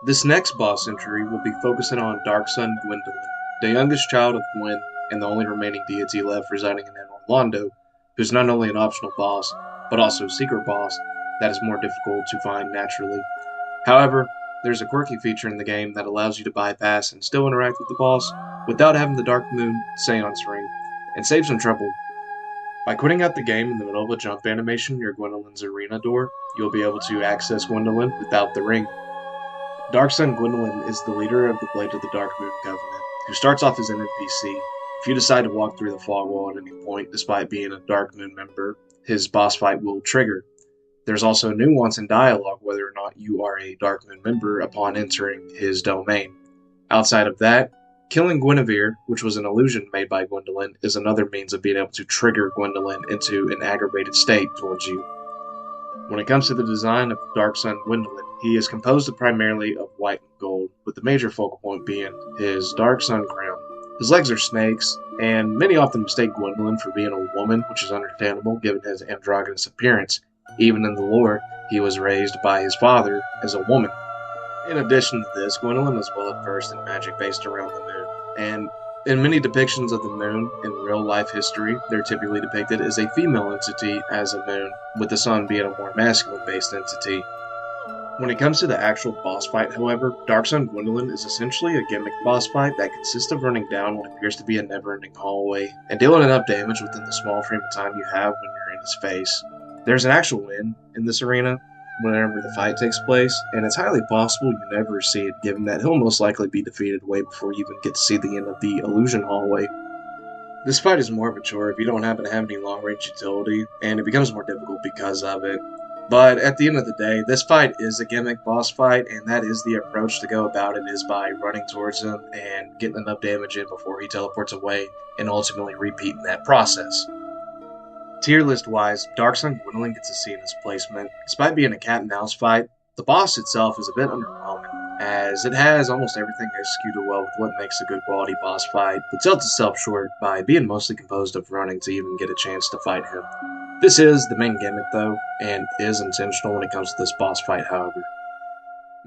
This next boss entry will be focusing on Dark Sun Gwyndolin, the youngest child of Gwyn and the only remaining deity left residing in Anor Londo, who's not only an optional boss, but also a secret boss that is more difficult to find naturally. However, there's a quirky feature in the game that allows you to bypass and still interact with the boss without having the Dark Moon Seance ring, and save some trouble. By quitting out the game in the middle of a jump animation near Gwyndolin's arena door, you'll be able to access Gwyndolin without the ring. Dark Sun Gwyndolin is the leader of the Blade of the Dark Moon Covenant, who starts off as an NPC. If you decide to walk through the fog wall at any point, despite being a Dark Moon member, his boss fight will trigger. There's also nuance in dialogue whether or not you are a Dark Moon member upon entering his domain. Outside of that, killing Guinevere, which was an illusion made by Gwyndolin, is another means of being able to trigger Gwyndolin into an aggravated state towards you. When it comes to the design of Dark Sun Gwyndolin, he is composed primarily of white and gold, with the major focal point being his Dark Sun crown. His legs are snakes, and many often mistake Gwyndolin for being a woman, which is understandable given his androgynous appearance. Even in the lore, he was raised by his father as a woman. In addition to this, Gwyndolin is well versed in magic based around the moon, and in many depictions of the moon in real life history, they're typically depicted as a female entity as a moon, with the sun being a more masculine based entity. When it comes to the actual boss fight, however, Dark Sun Gwyndolin is essentially a gimmick boss fight that consists of running down what appears to be a never-ending hallway and dealing enough damage within the small frame of time you have when you're in his face. There's an actual win in this arena whenever the fight takes place, and it's highly possible you never see it given that he'll most likely be defeated way before you even get to see the end of the illusion hallway. This fight is more of a chore if you don't happen to have any long-range utility, and it becomes more difficult because of it. But at the end of the day, this fight is a gimmick boss fight, and that is the approach to go about it, is by running towards him and getting enough damage in before he teleports away, and ultimately repeating that process. Tier list wise, Dark Sun Gwyndolin gets a C in its placement. Despite being a cat and mouse fight, the boss itself is a bit underwhelming, as it has almost everything executed well with what makes a good quality boss fight, but sells itself short by being mostly composed of running to even get a chance to fight him. This is the main gimmick though, and is intentional when it comes to this boss fight, however.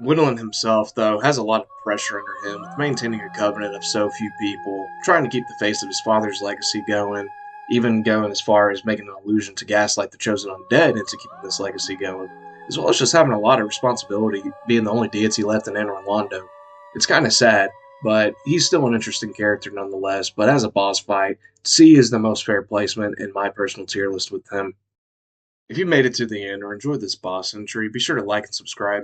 Gwyndolin himself, though, has a lot of pressure under him with maintaining a covenant of so few people, trying to keep the face of his father's legacy going, even going as far as making an allusion to gaslight the chosen undead into keeping this legacy going, as well as just having a lot of responsibility being the only deity left in Anor Londo. It's kind of sad, but he's still an interesting character nonetheless, but as a boss fight, C is the most fair placement in my personal tier list with him. If you made it to the end or enjoyed this boss entry, be sure to like and subscribe.